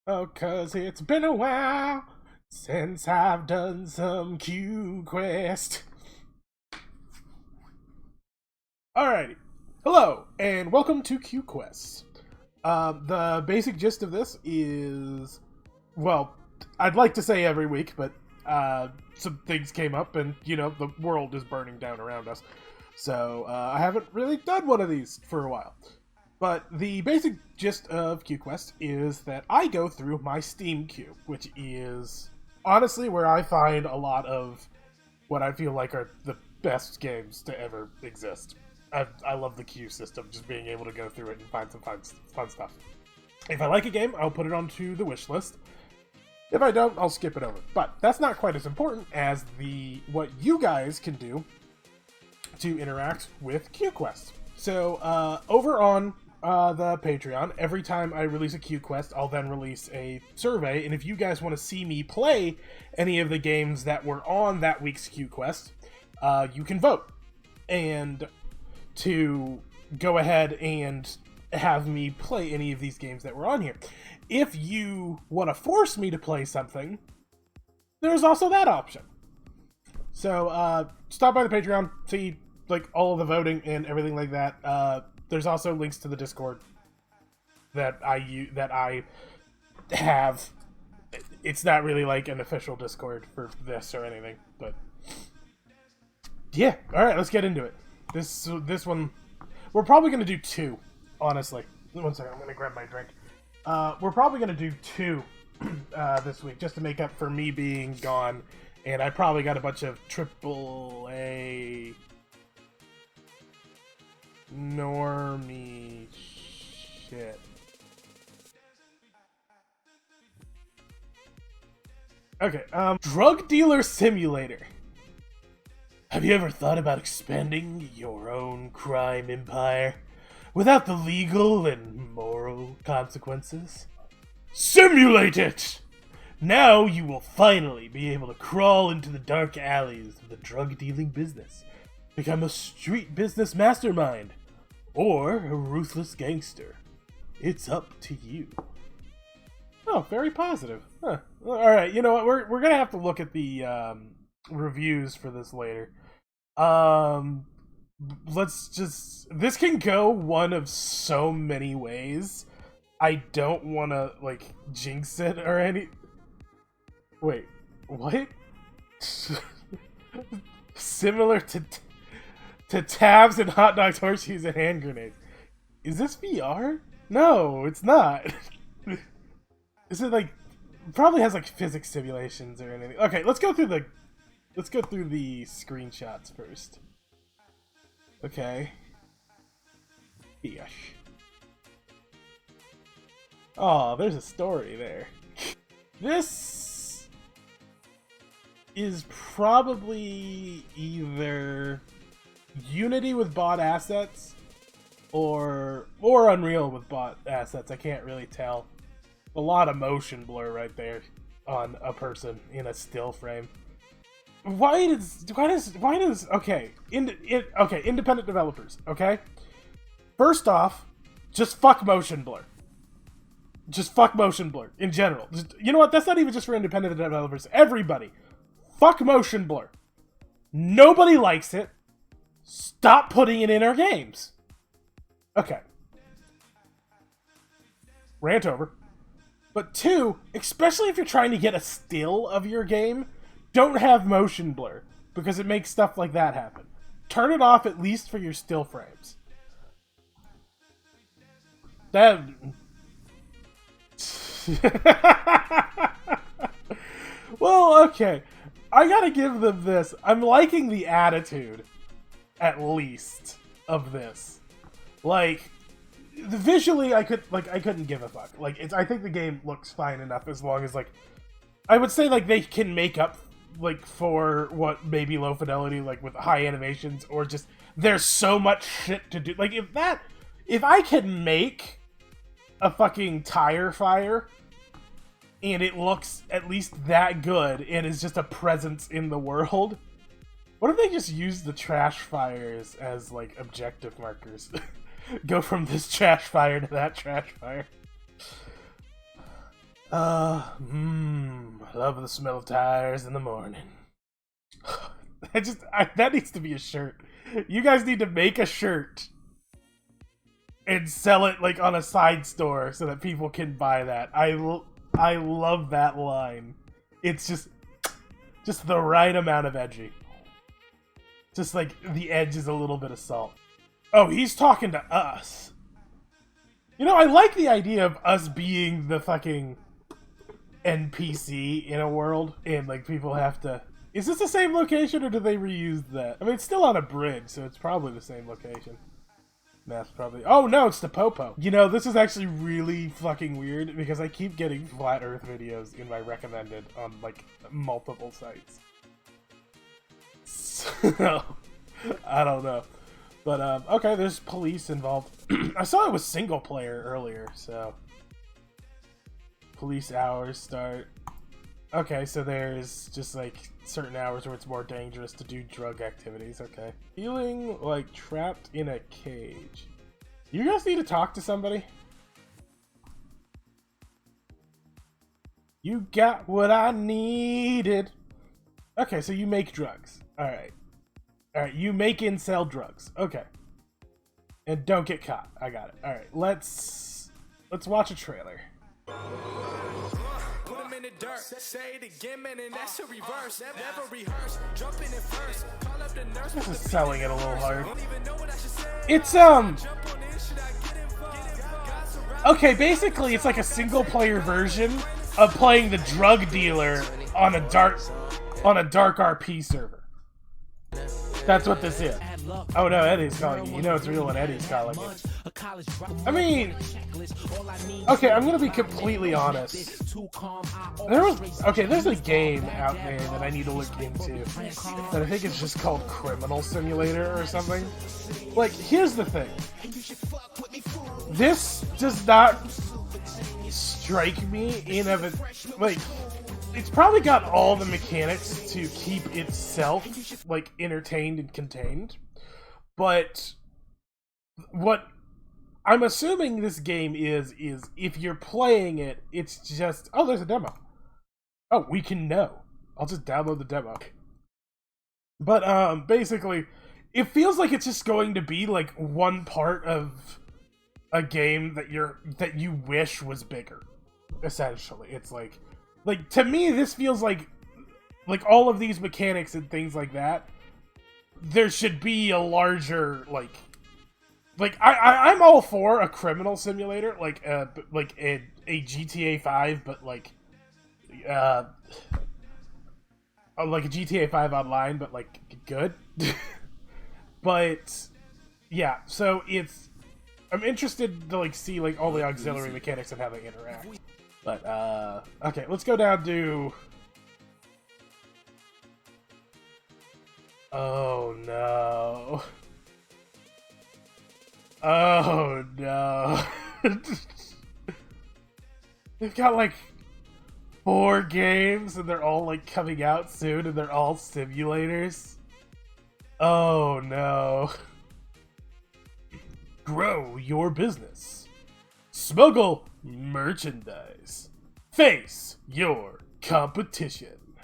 Oh, 'cause it's been a while since I've done some Q Quest. Alrighty. Hello, and welcome to Q Quest. The basic gist of this is, well, I'd like to say every week, but some things came up, and, the world is burning down around us. So I haven't really done one of these for a while. But the basic gist of QQuest is that I go through my Steam queue, which is honestly where I find a lot of what I feel like are the best games to ever exist. I love the queue system, just being able to go through it and find some fun stuff. If I like a game, I'll put it onto the wish list. If I don't, I'll skip it over. But that's not quite as important as what you guys can do to interact with QQuest. So over on the Patreon, every time I release a Q Quest, I'll then release a survey, and if you guys want to see me play any of the games that were on that week's Q Quest, you can vote. And to go ahead and have me play any of these games that were on here. If you want to force me to play something, there's also that option. So stop by the Patreon, see like all of the voting and everything like that. There's also links to the Discord that I have. It's not really like an official Discord for this or anything, but yeah. All right, let's get into it. This one, we're probably gonna do two. Honestly, 1 second. I'm gonna grab my drink. We're probably gonna do two this week just to make up for me being gone, and I probably got a bunch of AAA normie shit. Okay, Drug Dealer Simulator. Have you ever thought about expanding your own crime empire without the legal and moral consequences? Simulate it! Now you will finally be able to crawl into the dark alleys of the drug dealing business, become a street business mastermind, or a ruthless gangster. It's up to you. Oh, very positive. Huh. Alright, you know what? We're gonna have to look at the reviews for this later. Um, let's just... This can go one of so many ways. I don't want to, like, jinx it or any... Wait, what? Similar to tabs and hot dogs, horseshoes, and hand grenades. Is this VR? No, it's not. Is it like probably has like physics simulations or anything? Okay, let's go through the screenshots first. Okay. Yes. Oh, there's a story there. This is probably either Unity with bot assets or Unreal with bot assets. I can't really tell. A lot of motion blur right there on a person in a still frame. Why does okay, independent developers, okay? First off, just fuck motion blur. Just fuck motion blur in general. You know what? That's not even just for independent developers. Everybody. Fuck motion blur. Nobody likes it. Stop putting it in our games. Okay. Rant over. But two, especially if you're trying to get a still of your game, don't have motion blur, because it makes stuff like that happen. Turn it off at least for your still frames. That... Well, okay. I gotta give them this. I'm liking the attitude, at least, of this. Like, visually, I couldn't give a fuck. Like, I think the game looks fine enough as long as, like, I would say, like, they can make up, like, for what maybe low fidelity, like, with high animations, or just, there's so much shit to do. Like, if I can make a fucking tire fire, and it looks at least that good, and is just a presence in the world, what if they just use the trash fires as, like, objective markers? Go from this trash fire to that trash fire. I love the smell of tires in the morning. That needs to be a shirt. You guys need to make a shirt and sell it like on a side store so that people can buy that. I love that line. It's just the right amount of edgy. Just like the edge is a little bit of salt. Oh, he's talking to us. You know, I like the idea of us being the fucking NPC in a world, and like people have to... Is this the same location, or do they reuse that? I mean, it's still on a bridge, so it's probably the same location. That's probably... Oh no, it's the Popo. You know, this is actually really fucking weird, because I keep getting Flat Earth videos in my recommended on, like, multiple sites. So, I don't know. But, okay, there's police involved. I saw it was single player earlier, so... Police hours start. Okay, so there's just, like, certain hours where it's more dangerous to do drug activities, okay. Feeling like trapped in a cage. You guys need to talk to somebody? You got what I needed. Okay, so you make drugs. Alright. Alright, you make and sell drugs. Okay. And don't get caught. I got it. Alright, let's watch a trailer. This is selling it a little hard. It's okay, basically it's like a single player version of playing the drug dealer on a dark RP server. That's what this is. Oh no, Eddie's calling you. You know it's real when Eddie's calling you. I mean, okay, I'm gonna be completely honest. There's a game out there that I need to look into that I think is just called Criminal Simulator or something. Like, here's the thing. This does not strike me in of it, like, it's probably got all the mechanics to keep itself, like, entertained and contained. But what I'm assuming this game is if you're playing it, it's just... Oh, there's a demo. Oh, we can know. I'll just download the demo. But, basically, it feels like it's just going to be, like, one part of a game that you wish was bigger. Essentially. It's like, to me, this feels like all of these mechanics and things like that, there should be a larger, like I'm all for a criminal simulator, like a GTA 5, but like a GTA 5 online, but like good. But yeah, so I'm interested to like see like all the auxiliary mechanics and how they interact. But okay, let's go down to... Oh no. Oh no. They've got like 4 games and they're all like coming out soon and they're all simulators. Oh no. Grow your business. Smuggle merchandise. Face your competition.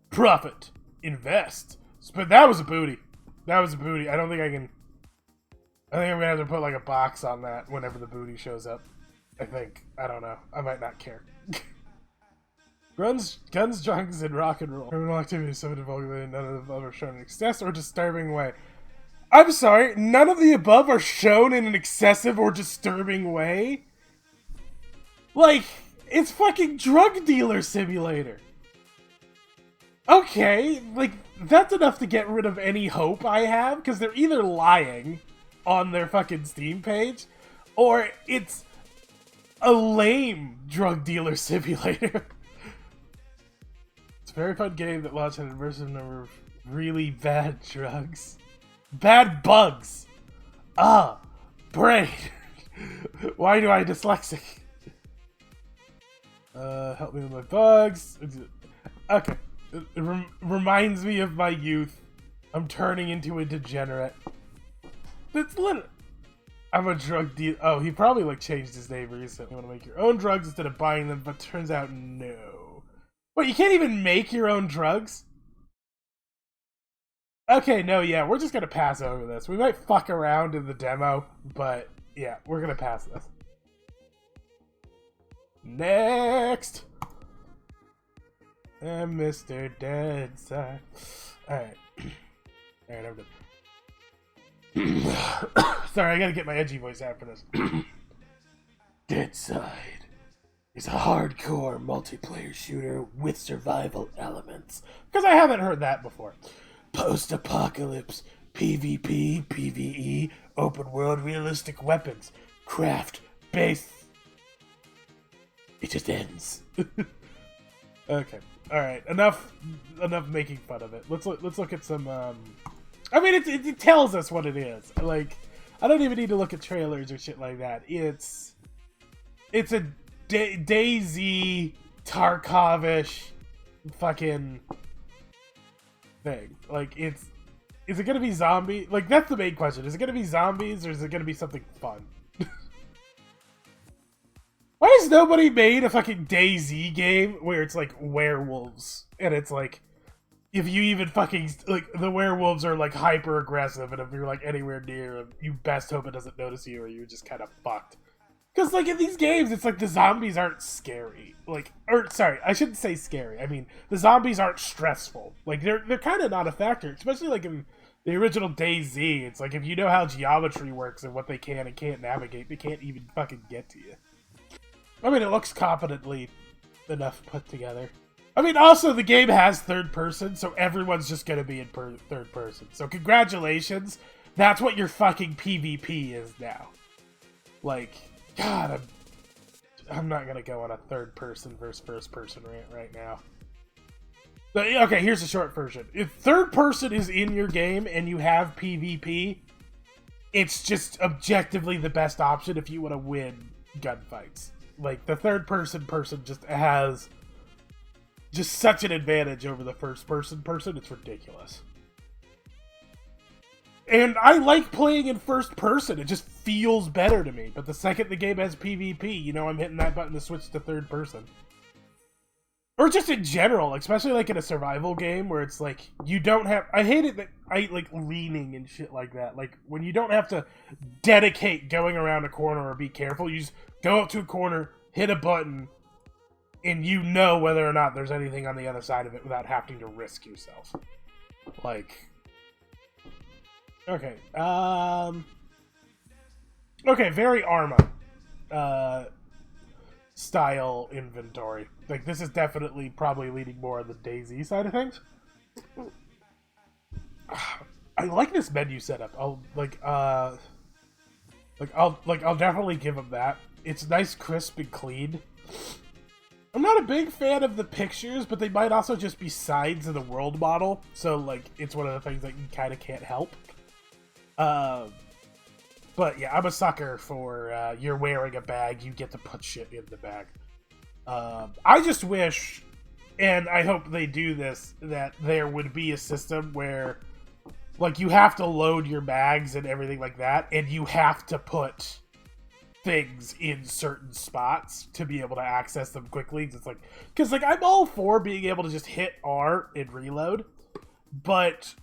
Profit. Invest. But that was a booty. That was a booty. I think I'm gonna have to put like a box on that whenever the booty shows up. I think. I don't know. I might not care. Guns, drugs, and rock and roll. Criminal activity is so involved that none of the above are shown in an excessive or disturbing way. I'm sorry, none of the above are shown in an excessive or disturbing way? Like, it's fucking drug dealer simulator. Okay, like, that's enough to get rid of any hope I have, because they're either lying on their fucking Steam page, or it's a lame drug dealer simulator. It's a very fun game that launched an immersive number of really bad drugs. Bad bugs! Brain! Why do I dyslexic? Help me with my bugs. Okay. It reminds me of my youth. I'm turning into a degenerate. It's literally... I'm a drug dealer. Oh, he probably like changed his name recently. You want to make your own drugs instead of buying them, but turns out no. Wait, you can't even make your own drugs? Okay, no, yeah, we're just gonna pass over this. We might fuck around in the demo, but yeah, we're gonna pass this. Next! And Mr. Deadside. Alright. Alright, I'm good. Sorry, I gotta get my edgy voice out for this. Deadside is a hardcore multiplayer shooter with survival elements. Because I haven't heard that before. Post-apocalypse, PvP, PvE, open world realistic weapons, craft, base. It just ends. Okay. Alright, enough making fun of it. Let's look at some I mean it tells us what it is. Like, I don't even need to look at trailers or shit like that. It's a DayZ Tarkov-ish fucking thing. Like, is it gonna be zombie? Like, that's the main question. Is it gonna be zombies or is it gonna be something fun? Why has nobody made a fucking DayZ game where it's like werewolves and it's like, if you even fucking, like, the werewolves are like hyper aggressive and if you're like anywhere near them, you best hope it doesn't notice you or you're just kind of fucked. Because, like, in these games, it's like the zombies aren't scary. Like, or, sorry, I shouldn't say scary. I mean, the zombies aren't stressful. Like, they're kind of not a factor. Especially, like, in the original DayZ, it's like, if you know how geometry works and what they can and can't navigate, they can't even fucking get to you. I mean, it looks competently enough put together. I mean, also, the game has third person, so everyone's just gonna be in third person. So, congratulations. That's what your fucking PvP is now. Like, God, I'm not gonna go on a third person versus first person rant right now. But, okay, here's the short version. If third person is in your game and you have PvP, it's just objectively the best option if you want to win gunfights. Like, the third person just has just such an advantage over the first person, it's ridiculous. And I like playing in first person, it just feels better to me. But the second the game has PvP, you know, I'm hitting that button to switch to third person. Or just in general, especially like in a survival game where it's like, you don't have, I hate it that I like leaning and shit like that. Like, when you don't have to dedicate going around a corner or be careful, you just go up to a corner, hit a button, and you know whether or not there's anything on the other side of it without having to risk yourself. Like, okay, okay, very Arma, style inventory. Like, this is definitely probably leaning more on the DayZ side of things. I like this menu setup. I'll definitely give them that. It's nice, crisp, and clean. I'm not a big fan of the pictures, but they might also just be sides of the world model. So, like, it's one of the things that you kind of can't help. But yeah, I'm a sucker for you're wearing a bag, you get to put shit in the bag. I just wish, and I hope they do this, that there would be a system where, like, you have to load your bags and everything like that, and you have to put things in certain spots to be able to access them quickly. It's like, because, like, I'm all for being able to just hit R and reload, but,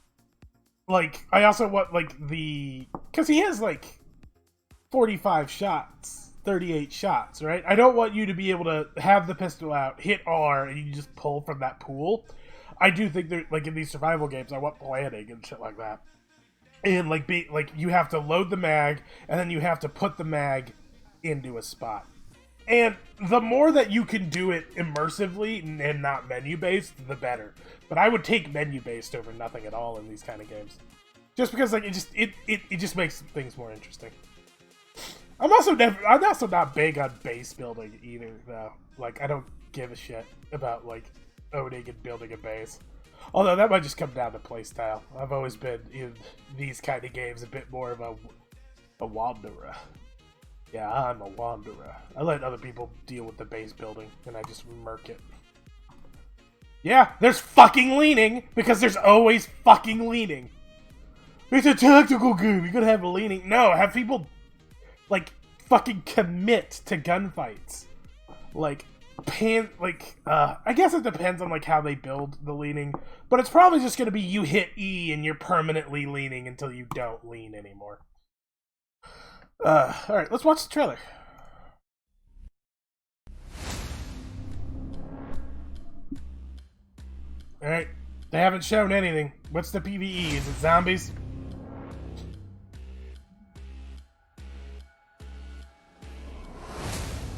like, I also want, like, because he has, like, 45 shots, 38 shots, right? I don't want you to be able to have the pistol out, hit R, and you just pull from that pool. I do think that, like, in these survival games, I want planning and shit like that. And, like, you have to load the mag, and then you have to put the mag into a spot. And the more that you can do it immersively and not menu-based, the better. But I would take menu-based over nothing at all in these kind of games. Just because, like, it just makes things more interesting. I'm also not big on base building either, though. Like, I don't give a shit about, like, owning and building a base. Although that might just come down to playstyle. I've always been, in these kind of games, a bit more of a wanderer. Yeah, I'm a wanderer. I let other people deal with the base building, and I just murk it. Yeah, there's fucking leaning, because there's always fucking leaning. It's a tactical game, you gotta have a leaning. No, have people like, fucking commit to gunfights. Like, I guess it depends on, like, how they build the leaning, but it's probably just gonna be you hit E and you're permanently leaning until you don't lean anymore. Alright, let's watch the trailer. Alright, they haven't shown anything. What's the PvE? Is it zombies?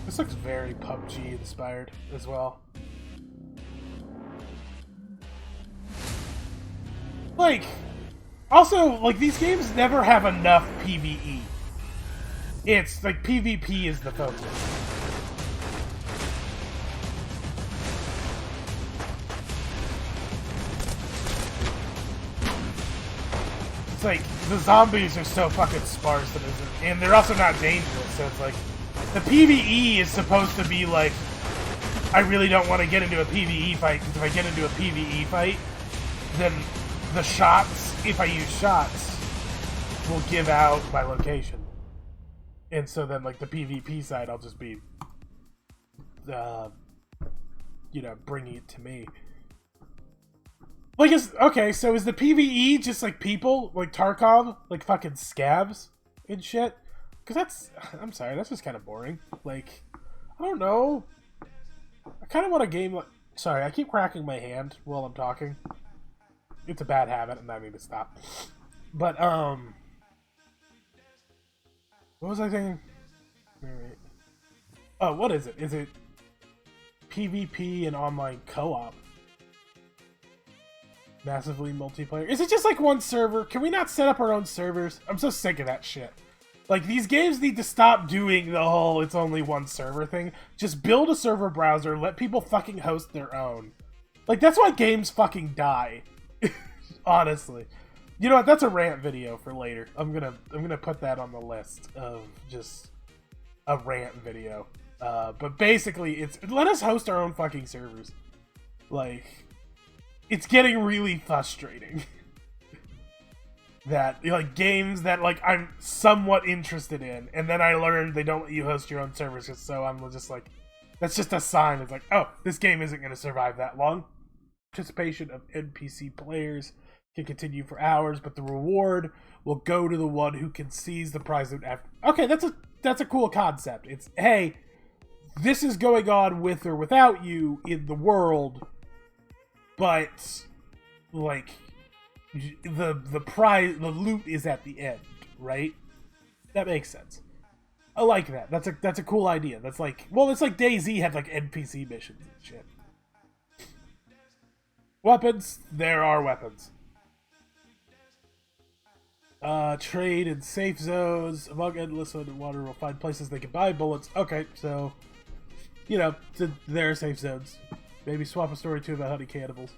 This looks very PUBG inspired as well. Like, also, like, these games never have enough PvE. It's, like, PvP is the focus. It's like, the zombies are so fucking sparse, and they're also not dangerous, so it's like, the PvE is supposed to be like, I really don't want to get into a PvE fight, because if I get into a PvE fight, then the shots, if I use shots, will give out my location. And so then, like, the PvP side, I'll just be, you know, bringing it to me. Like, okay, so is the PvE just, like, people? Like, Tarkov? Like, fucking scabs and shit? Because that's, I'm sorry, that's just kind of boring. Like, I don't know. I kind of want a game like, sorry, I keep cracking my hand while I'm talking. It's a bad habit, and I need to stop. But, what was I thinking? Alright. Oh, what is it? Is it PvP and online co-op? Massively multiplayer? Is it just like one server? Can we not set up our own servers? I'm so sick of that shit. Like, these games need to stop doing the whole it's only one server thing. Just build a server browser, let people fucking host their own. Like, that's why games fucking die. Honestly. You know what? That's a rant video for later. I'm gonna put that on the list of just a rant video. But basically, it's let us host our own fucking servers. Like, it's getting really frustrating. That, like, games that, like, I'm somewhat interested in, and then I learned they don't let you host your own servers, so I'm just like, that's just a sign. It's like, oh, this game isn't going to survive that long. Participation of NPC players can continue for hours, but the reward will go to the one who can seize the prize after. Okay, that's a cool concept. It's, hey, this is going on with or without you in the world, but, like, the prize, the loot is at the end, right? That makes sense. I like that. That's a cool idea. That's like, well, it's like DayZ had like NPC missions and shit. Weapons, there are weapons. Trade in safe zones. Among endless underwater will find places they can buy bullets. Okay, so, you know, there are safe zones. Maybe swap a story too about honey cannibals.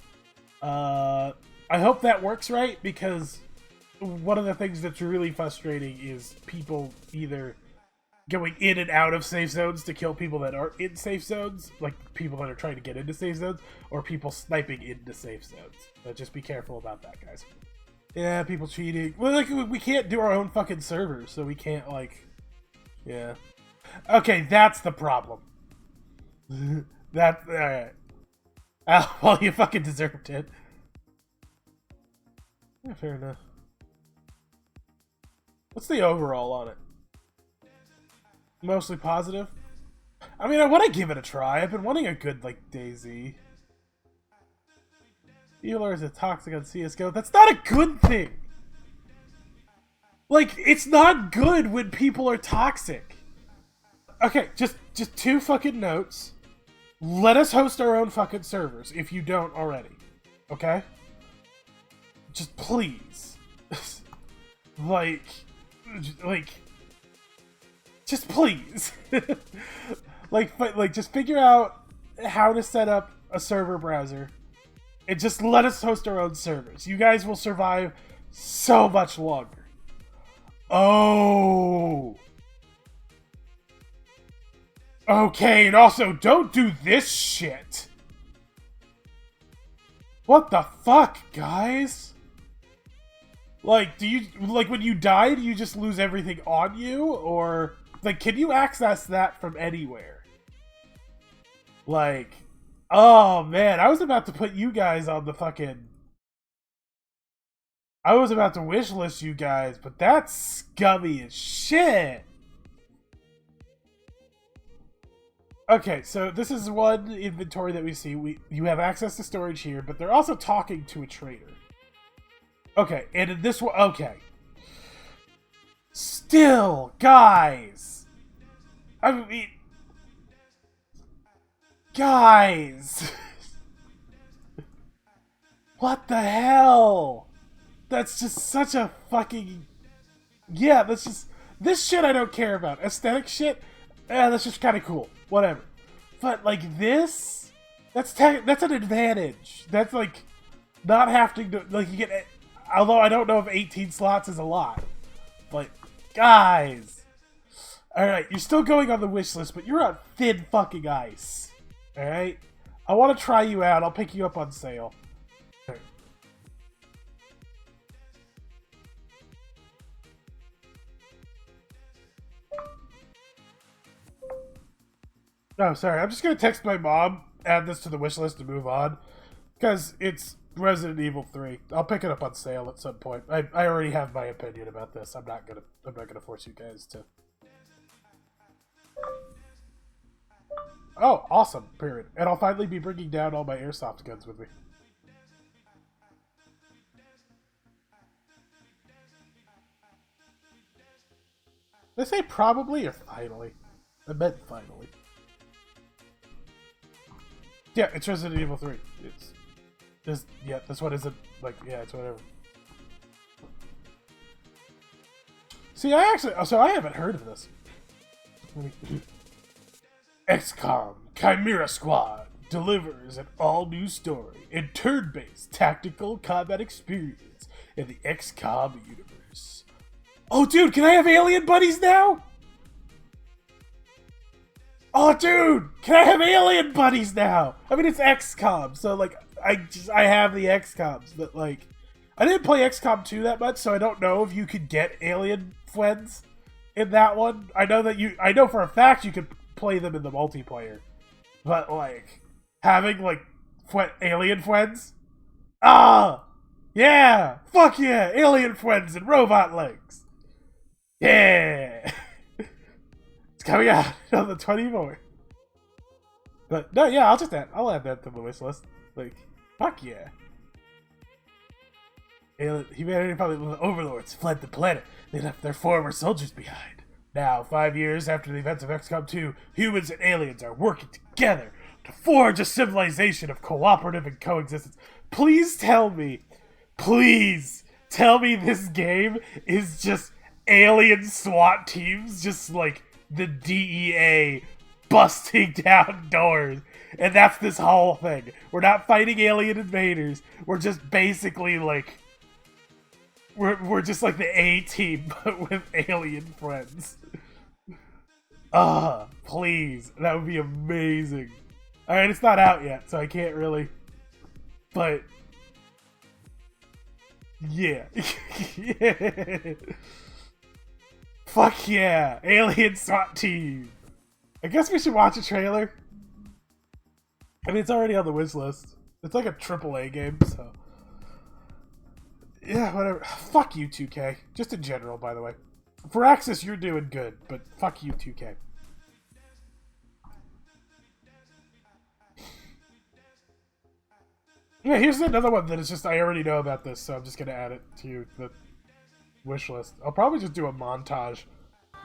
I hope that works right, because one of the things that's really frustrating is people either going in and out of safe zones to kill people that aren't in safe zones, like people that are trying to get into safe zones, or people sniping into safe zones. So just be careful about that, guys. Yeah, people cheating. Well, like, we can't do our own fucking servers, so we can't, like, yeah. Okay, that's the problem. Alright. Well, you fucking deserved it. Yeah, fair enough. What's the overall on it? Mostly positive? I mean, I want to give it a try. I've been wanting a good, like, DayZ. Healer is a toxic on CSGO. That's not a good thing! Like, it's not good when people are toxic. Okay, just two fucking notes. Let us host our own fucking servers, if you don't already. Okay? Just please. like, just please. like, just figure out how to set up a server browser and just let us host our own servers. You guys will survive so much longer. Oh. Okay, and also, don't do this shit. What the fuck, guys? Like, do you, like, when you die, do you just lose everything on you, or Like, can you access that from anywhere? Like, oh man, I was about to put you guys on the fucking... I was about to wishlist you guys, but that's scummy as shit. Okay, so this is one inventory that we see. You have access to storage here, but they're also talking to a trader. Okay, and in this one, okay. Still, guys. I mean, guys. What the hell? That's just such a fucking... Yeah, that's just... This shit I don't care about. Aesthetic shit, that's just kind of cool. Whatever. But, like, this... That's an advantage. That's, like, not having to... Like, you get... Although I don't know if 18 slots is a lot. But, guys... Alright, you're still going on the wish list, but you're on thin fucking ice. Alright? I want to try you out. I'll pick you up on sale. Oh, sorry. I'm just going to text my mom, add this to the wish list, and move on. Because it's Resident Evil 3. I'll pick it up on sale at some point. I already have my opinion about this. I'm not gonna force you guys to. Oh, awesome. Period. And I'll finally be bringing down all my airsoft guns with me. Did I say probably or finally? I meant finally. Yeah, it's Resident Evil 3. Yeah, this one isn't, like, yeah, it's whatever. See, I haven't heard of this. XCOM Chimera Squad delivers an all-new story and turn-based tactical combat experience in the XCOM universe. Oh, dude, can I have alien buddies now? Oh, dude! Can I have alien buddies now? I mean, it's XCOM, so, like, I have the XCOMs, but, like, I didn't play XCOM 2 that much, so I don't know if you could get alien friends in that one. I know for a fact you could play them in the multiplayer, but, like, having, like, alien friends? Ah! Yeah! Fuck yeah! Alien friends and robot legs! Yeah! Coming out on the 24th. But no, yeah, I'll add that to the wish list. Like, fuck yeah. Humanity probably the overlords fled the planet. They left their former soldiers behind. Now, 5 years after the events of XCOM 2, humans and aliens are working together to forge a civilization of cooperative and coexistence. Please tell me this game is just alien SWAT teams, just like the DEA busting down doors, and that's this whole thing. We're not fighting alien invaders. We're just basically like we're just like the A-team but with alien friends. Please, that would be amazing. All right, it's not out yet, so I can't really. But yeah, yeah. Fuck yeah! Alien SWAT team! I guess we should watch a trailer. I mean, it's already on the wish list. It's like a AAA game, so... Yeah, whatever. Fuck you, 2K. Just in general, by the way. For Axis, you're doing good, but fuck you, 2K. Yeah, here's another one that is just... I already know about this, so I'm just gonna add it to the wish list. I'll probably just do a montage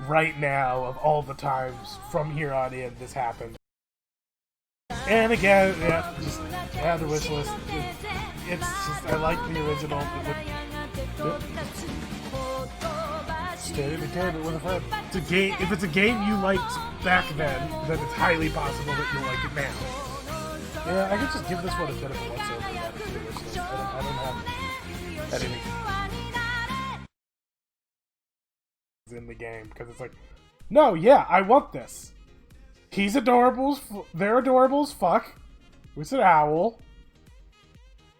right now of all the times from here on in this happened. And again, yeah, just add the wish list. It's just, I like the original. Stay entertainment with a friend. It's a game. If it's a game you liked back then it's highly possible that you'll like it now. Yeah, I could just give this one a bit of a once over. I don't have anything in the game because it's like, no, yeah, I want this. He's adorable. They're adorable as fuck. It's an owl.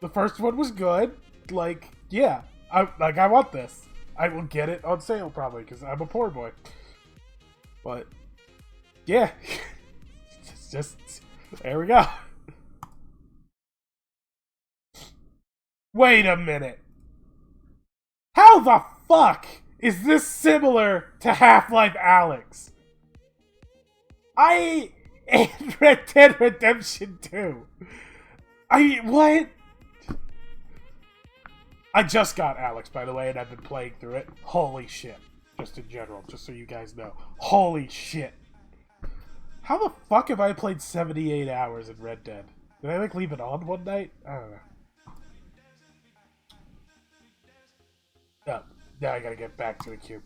The first one was good. Like, yeah, I want this. I will get it on sale probably because I'm a poor boy. But yeah, it's just there we go. Wait a minute. How the fuck is this similar to Half-Life Alyx? And Red Dead Redemption 2. What? I just got Alyx, by the way, and I've been playing through it. Holy shit. Just in general, just so you guys know. Holy shit. How the fuck have I played 78 hours in Red Dead? Did I, leave it on one night? I don't know. Oh, now I gotta get back to the cube.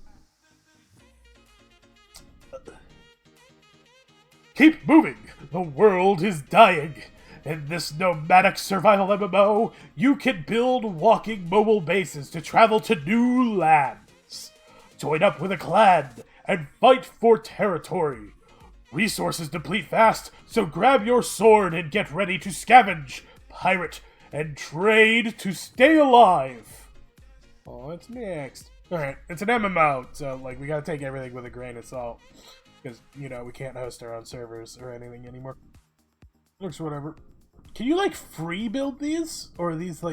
Keep moving! The world is dying! In this nomadic survival MMO, you can build walking mobile bases to travel to new lands. Join up with a clan and fight for territory. Resources deplete fast, so grab your sword and get ready to scavenge, pirate, and trade to stay alive. Oh, it's mixed. Alright, it's an MMO, so, we gotta take everything with a grain of salt. Because, we can't host our own servers or anything anymore. Looks whatever. Can you, free build these? Or are these,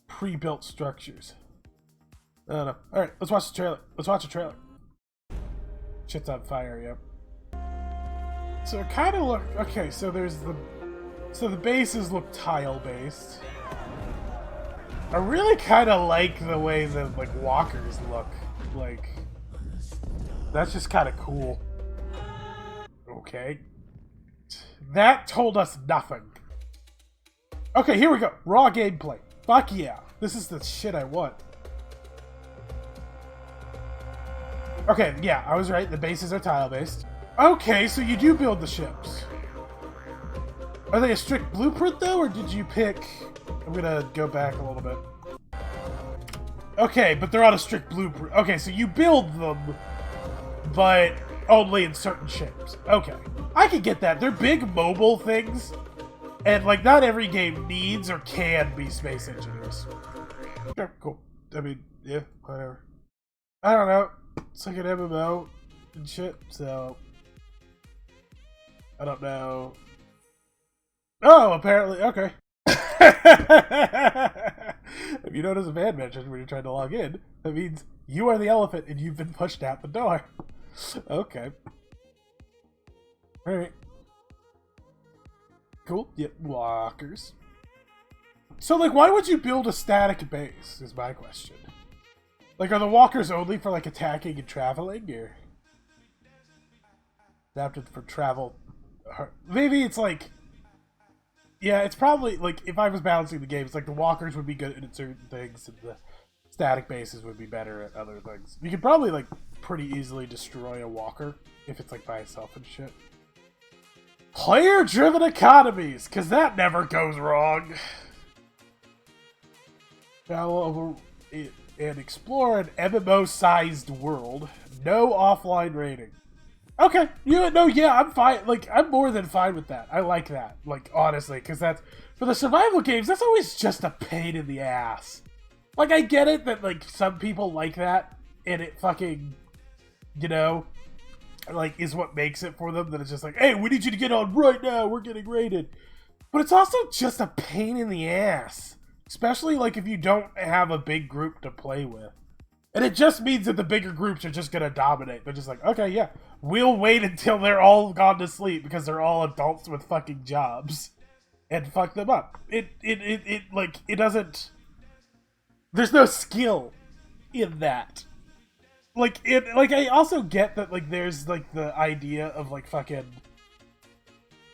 pre-built structures? I don't know. Alright, let's watch the trailer. Let's watch the trailer. Shit's on fire, yep. So it kind of look... Okay, so there's the... So the bases look tile-based. I really kind of like the way the, walkers look. That's just kind of cool. Okay. That told us nothing. Okay, here we go. Raw gameplay. Fuck yeah. This is the shit I want. Okay, yeah, I was right. The bases are tile-based. Okay, so you do build the ships. Are they a strict blueprint, though, or did you pick... I'm gonna go back a little bit. Okay, but they're on a strict blueprint. Okay, so you build them, but only in certain shapes. Okay. I can get that. They're big mobile things, and, not every game needs or can be space engineers. Okay, cool. I mean, yeah, whatever. I don't know. It's like an MMO and shit, so... I don't know. Oh, apparently, okay. If you notice a van mentioned when you're trying to log in, that means you are the elephant and you've been pushed out the door. Okay. Alright. Cool. Yep, walkers. So, why would you build a static base, is my question. Are the walkers only for, attacking and traveling, or... adapted for travel? Maybe it's, yeah, it's probably, if I was balancing the game, it's the walkers would be good at certain things, and the static bases would be better at other things. You could probably, pretty easily destroy a walker, if it's, by itself and shit. Player-driven economies, because that never goes wrong. Now, and explore an MMO-sized world. No offline rating. Okay, yeah, I'm fine. I'm more than fine with that. I like that. Honestly, because that's... For the survival games, that's always just a pain in the ass. I get it that, some people like that, and it fucking, is what makes it for them, that it's just hey, we need you to get on right now, we're getting raided. But it's also just a pain in the ass. Especially, if you don't have a big group to play with. And it just means that the bigger groups are just gonna dominate. They're just okay, yeah, we'll wait until they're all gone to sleep because they're all adults with fucking jobs. And fuck them up. It doesn't... There's no skill in that. I also get that, there's, the idea of, fucking...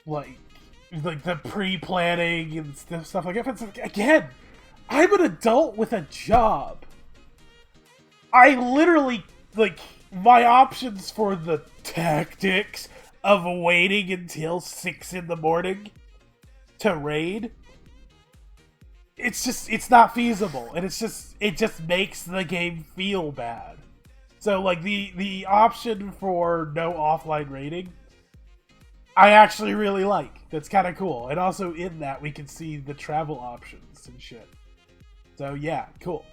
the pre-planning and stuff like that. But it's again, I'm an adult with a job. I literally, my options for the tactics of waiting until 6 in the morning to raid, it's not feasible. And it just makes the game feel bad. So, the option for no offline raiding, I actually really like. That's kind of cool. And also in that, we can see the travel options and shit. So, yeah, cool.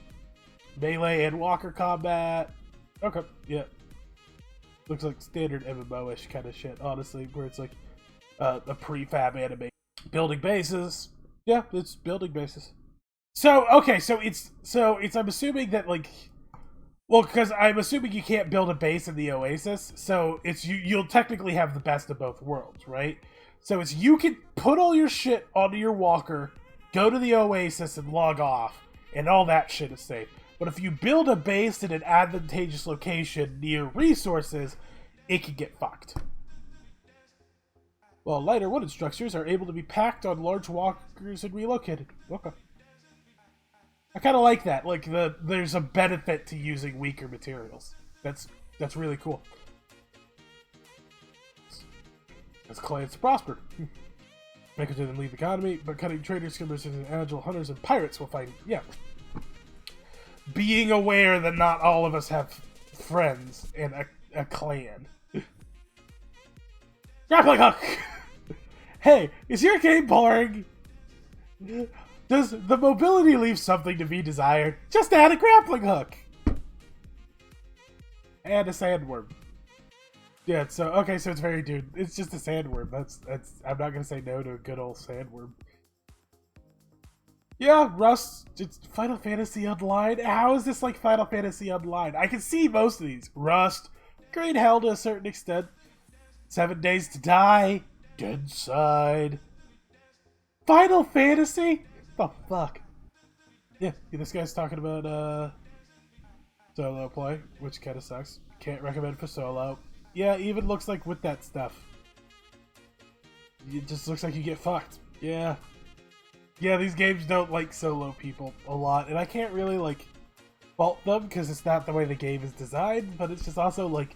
Melee and walker combat. Okay, yeah. Looks like standard MMO-ish kind of shit, honestly, where it's like a prefab anime. Building bases. Yeah, it's building bases. So, okay, so it's I'm assuming that, like, well, because I'm assuming you can't build a base in the Oasis, so it's you'll technically have the best of both worlds, right? So it's you can put all your shit onto your walker, go to the Oasis and log off, and all that shit is safe. But if you build a base in an advantageous location near resources, it can get fucked. While lighter wooden structures are able to be packed on large walkers and relocated. Okay. I kind of like that. Like, there's a benefit to using weaker materials. That's really cool. As clans prosper. Makers didn't leave the economy, but cutting traders, skimmers, and agile hunters and pirates will find... Yeah. Being aware that not all of us have friends in a clan. Grappling hook! Hey, is your game boring? Does the mobility leave something to be desired? Just add a grappling hook! And a sandworm. Yeah, so, okay, so it's very, dude, it's just a sandworm. That's, I'm not gonna say no to a good old sandworm. Yeah, Rust, it's Final Fantasy Online. How is this like Final Fantasy Online? I can see most of these. Rust, Green Hell to a certain extent. 7 Days to Die, Deadside. Final Fantasy? What the fuck? Yeah, this guy's talking about solo play, which kind of sucks. Can't recommend for solo. Yeah, even looks like with that stuff. It just looks like you get fucked. Yeah. Yeah, these games don't like solo people a lot, and I can't really, like, fault them because it's not the way the game is designed, but it's just also, like,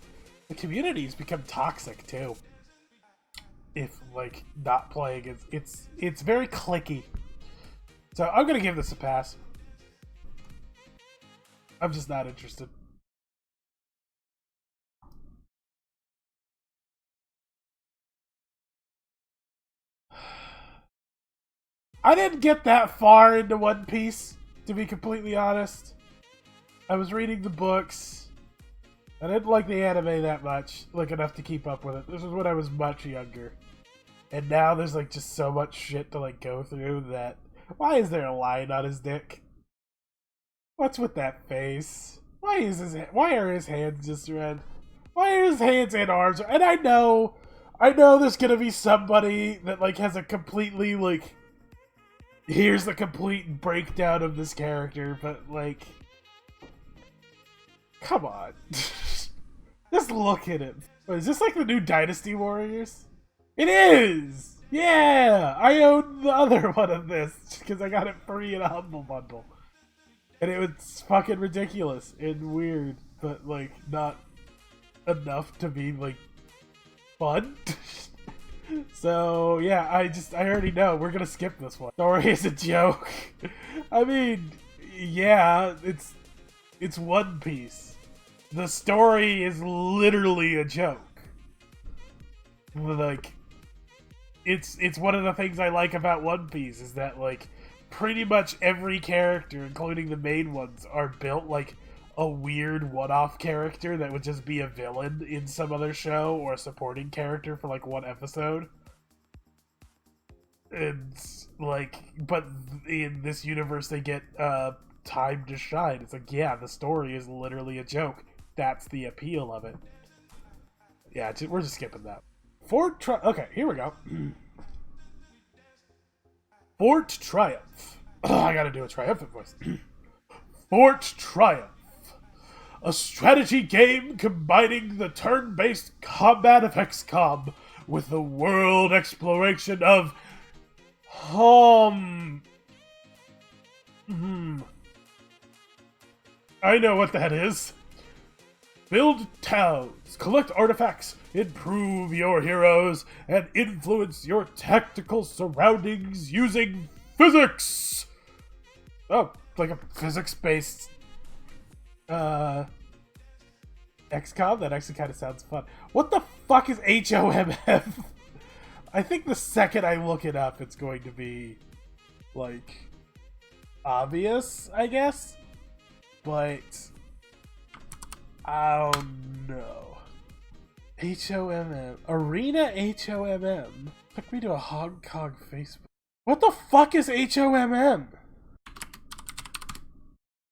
the communities become toxic, too. If, like, not playing, it's very clicky. So I'm gonna give this a pass. I'm just not interested. I didn't get that far into One Piece, to be completely honest. I was reading the books. I didn't like the anime that much, like enough to keep up with it. This was when I was much younger. And now there's like just so much shit to like go through that... Why is there a line on his dick? What's with that face? Why are his hands just red? Why are his hands and arms? And I know there's gonna be somebody that like has a completely like... Here's the complete breakdown of this character, but like... Come on. Just look at it. Wait, is this like the new Dynasty Warriors? It is! Yeah! I own the other one of this, because I got it free in a Humble Bundle. And it was fucking ridiculous and weird, but like, not enough to be like, fun. So, yeah, I already know. We're gonna skip this one. Story is a joke. I mean, yeah, it's One Piece. The story is literally a joke. Like, it's one of the things I like about One Piece is that, like, pretty much every character, including the main ones, are built like a weird one-off character that would just be a villain in some other show or a supporting character for like one episode. And like, but in this universe they get time to shine. It's like, yeah, the story is literally a joke. That's the appeal of it. Yeah, we're just skipping that. Okay, here we go. Fort Triumph. I gotta do a triumphant voice. Fort Triumph. A strategy game combining the turn-based combat of XCOM with the world exploration of I know what that is. Build towns, collect artifacts, improve your heroes, and influence your tactical surroundings using physics! Oh, like a physics-based XCOM? That actually kind of sounds fun. What the fuck is HOMF? I think the second I look it up, it's going to be, like, obvious, I guess? But I don't know. HOMM. Arena HOMM. Took me to a Hong Kong Facebook. What the fuck is HOMM?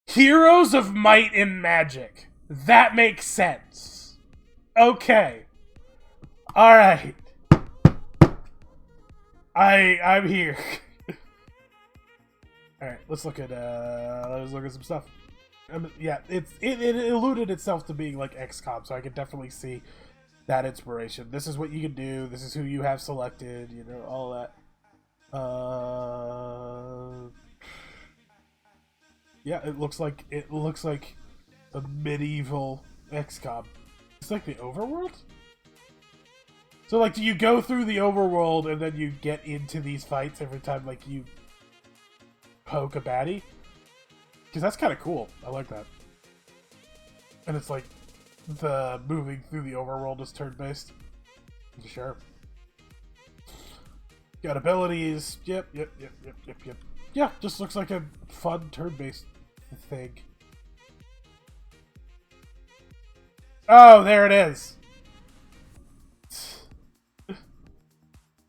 Heroes of Might and Magic. That makes sense. Okay. Alright. I'm here. Alright, let's look at some stuff. Yeah, it alluded itself to being like XCOM, so I could definitely see that inspiration. This is what you can do, this is who you have selected, you know, all that. Yeah, it looks like a medieval XCOM. It's like the overworld? So like, do you go through the overworld and then you get into these fights every time like you poke a baddie? Because that's kind of cool. I like that. And it's like the moving through the overworld is turn-based. Sure. Got abilities. Yep. Yeah, just looks like a fun turn-based thing. Oh, there it is.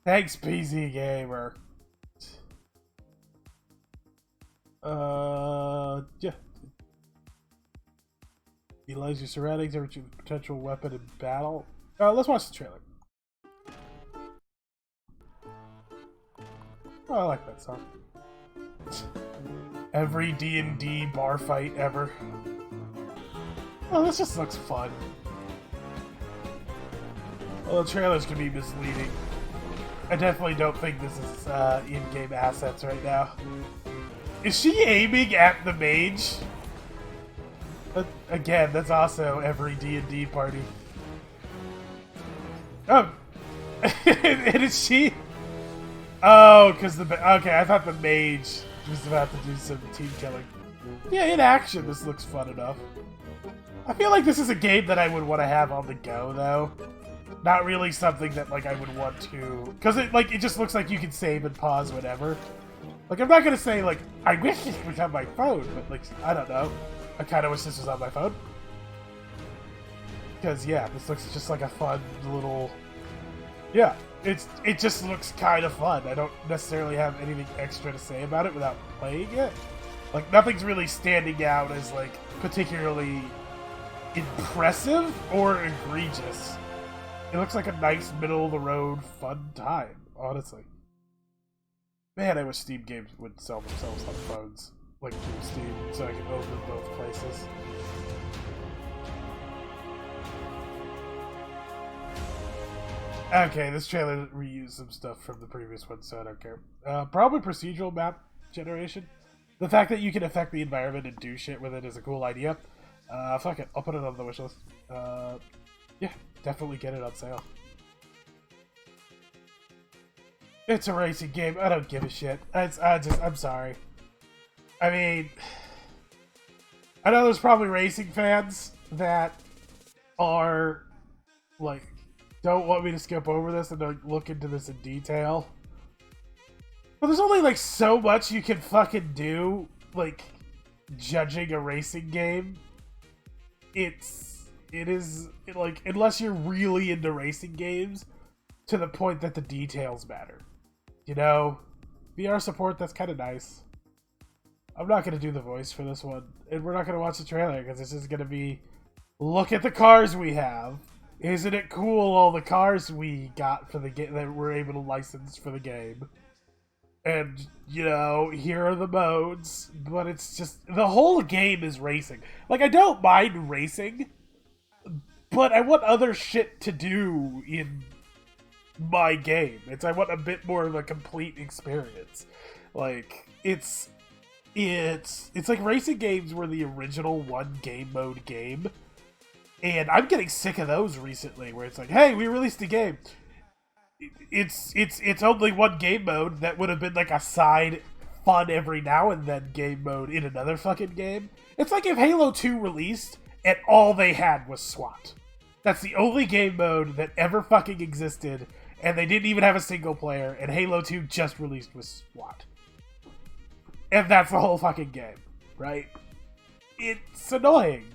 Thanks, PC Gamer. Yeah. Utilize your surroundings every potential weapon in battle. Let's watch the trailer. Oh, I like that song. Every D&D bar fight ever. Oh, this just looks fun. Well, the trailers can be misleading. I definitely don't think this is in-game assets right now. Is she aiming at the mage? Again, that's also every D&D party. Oh! And is she? Oh, because okay, I thought the mage was about to do some team killing. Yeah, in action, this looks fun enough. I feel like this is a game that I would want to have on the go, though. Not really something that like I would want to, because it just looks like you can save and pause whenever. Like, I'm not gonna say like I wish this was on my phone, but like I don't know. I kind of wish this was on my phone. Because yeah, this looks just like a fun little. Yeah, it just looks kind of fun. I don't necessarily have anything extra to say about it without playing it. Like, nothing's really standing out as like particularly impressive or egregious. It looks like a nice middle-of-the-road fun time, honestly. Man, I wish Steam games would sell themselves on phones, like through Steam, so I can open both places. Okay, this trailer reused some stuff from the previous one, so I don't care. Probably procedural map generation. The fact that you can affect the environment and do shit with it is a cool idea. Fuck it, I'll put it on the wishlist. Yeah, definitely get it on sale. It's a racing game. I don't give a shit. I'm sorry. I mean, I know there's probably racing fans that are like, don't want me to skip over this and don't look into this in detail. But there's only like so much you can fucking do, like judging a racing game. It is like, unless you're really into racing games to the point that the details matter. You know, VR support, that's kind of nice. I'm not going to do the voice for this one, and we're not going to watch the trailer because this is going to be, look at the cars we have. Isn't it cool, all the cars we got for the game that we're able to license for the game? And, you know, here are the modes, but it's just, the whole game is racing. Like, I don't mind racing, but I want other shit to do in my game. I want a bit more of a complete experience. Like, it's like racing games were the original one game mode game, and I'm getting sick of those recently, where it's like, hey, we released a game. It's only one game mode that would have been like a side fun every now and then game mode in another fucking game. It's like if Halo 2 released and all they had was SWAT. That's the only game mode that ever fucking existed, and they didn't even have a single player, and Halo 2 just released with SWAT. And that's the whole fucking game, right? It's annoying.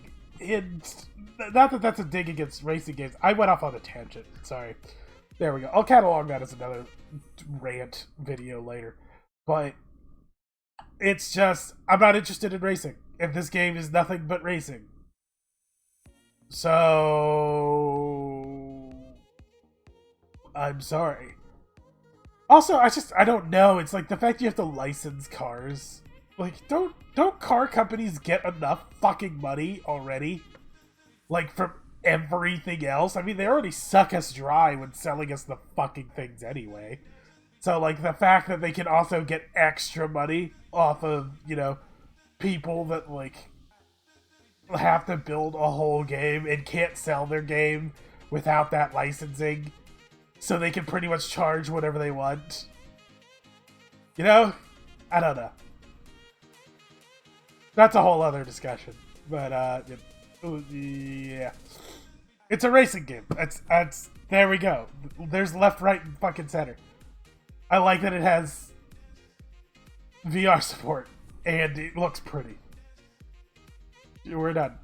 in not that that's a dig against racing games. I went off on a tangent. Sorry. There we go. I'll catalog that as another rant video later. But it's just, I'm not interested in racing. And this game is nothing but racing. So I'm sorry. Also, I don't know. It's like the fact you have to license cars. Like, don't car companies get enough fucking money already? Like, from everything else? I mean, they already suck us dry when selling us the fucking things anyway. So, like, the fact that they can also get extra money off of, you know, people that, like, have to build a whole game and can't sell their game without that licensing, so they can pretty much charge whatever they want. You know? I don't know. That's a whole other discussion. But, yeah. It's a racing game. That's there we go. There's left, right, and fucking center. I like that it has VR support, and it looks pretty. We're done.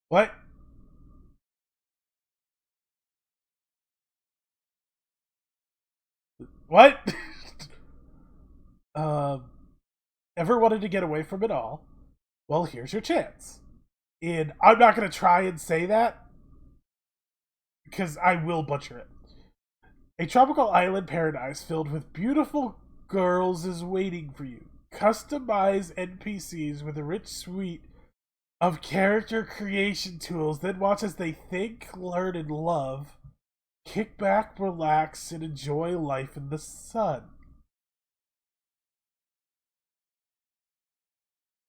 What? What? Ever wanted to get away from it all? Well, here's your chance. And I'm not going to try and say that, because I will butcher it. A tropical island paradise filled with beautiful girls is waiting for you. Customize NPCs with a rich suite of character creation tools, then watch as they think, learn, and love. Kick back, relax, and enjoy life in the sun.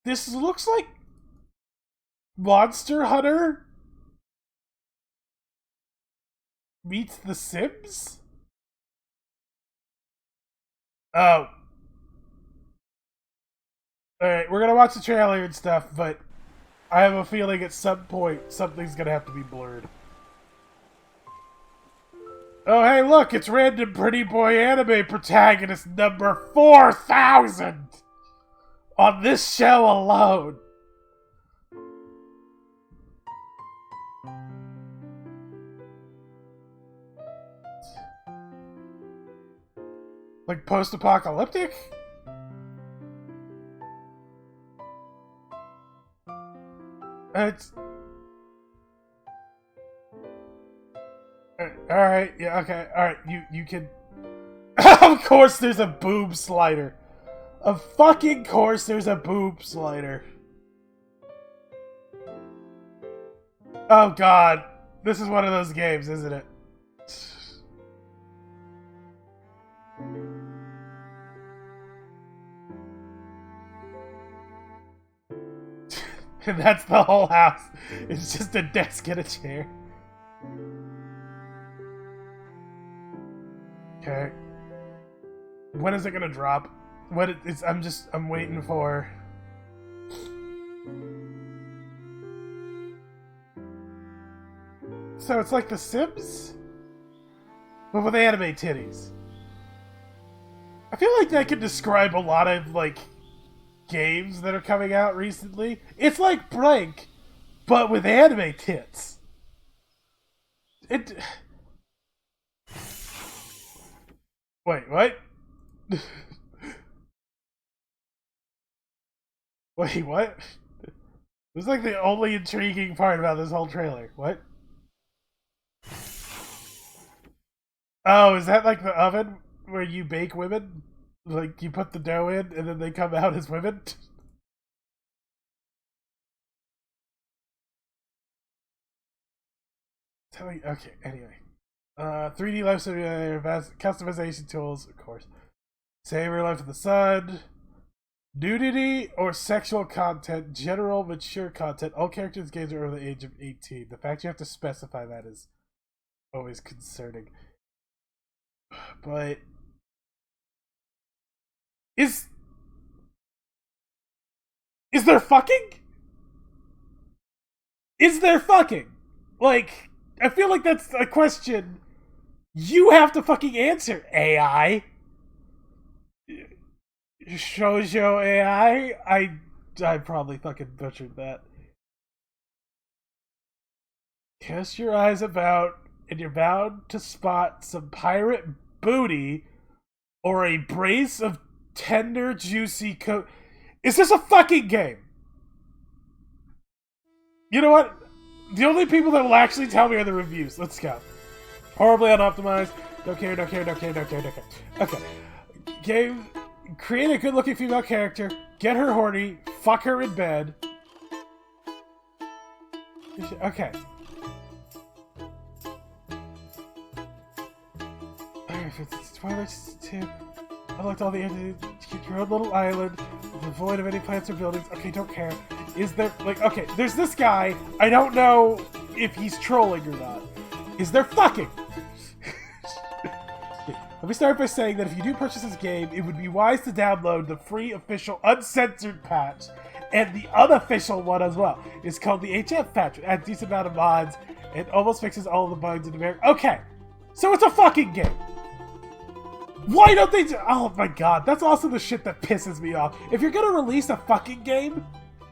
This looks like Monster Hunter meets The Sims? Oh. Alright, we're gonna watch the trailer and stuff, but I have a feeling at some point something's gonna have to be blurred. Oh, hey, look, it's random pretty boy anime protagonist number 4,000 on this show alone. Like post-apocalyptic? It's... Alright, yeah, okay, alright, you can... Of course there's a boob slider. Of fucking course there's a boob slider. Oh god. This is one of those games, isn't it? And that's the whole house. It's just a desk and a chair. Okay. When is it gonna drop? I'm waiting for... So it's like The Sims? But with anime titties. I feel like that could describe a lot of, like, games that are coming out recently. It's like Blank, but with anime tits. Wait, what? Wait, what? It was like the only intriguing part about this whole trailer. What? Oh, is that like the oven where you bake women? Like, you put the dough in and then they come out as women? Okay, anyway. 3D life simulator, customization tools, of course. Save your life in the sun. Nudity or sexual content, general mature content. All characters in games are over the age of 18. The fact you have to specify that is always concerning. But is there fucking? Is there fucking? Like, I feel like that's a question you have to fucking answer, AI. Shoujo AI? I probably fucking butchered that. Cast your eyes about, and you're bound to spot some pirate booty or a brace of tender, juicy Is this a fucking game? You know what? The only people that will actually tell me are the reviews. Let's go. Horribly unoptimized. Don't care, don't care, don't care, don't care, don't care. Okay. Game. Create a good-looking female character. Get her horny. Fuck her in bed. Okay. It's Twilight 2. I looked all the end. Keep your own little island, devoid of any plants or buildings. Okay, don't care. Is there, like, okay, there's this guy. I don't know if he's trolling or not. Is there fucking? Let me start by saying that if you do purchase this game, it would be wise to download the free official uncensored patch and the unofficial one as well. It's called the HF patch. It adds a decent amount of mods and almost fixes all of the bugs in America. Okay, so it's a fucking game. Why don't they oh my god, that's also the shit that pisses me off. If you're gonna release a fucking game,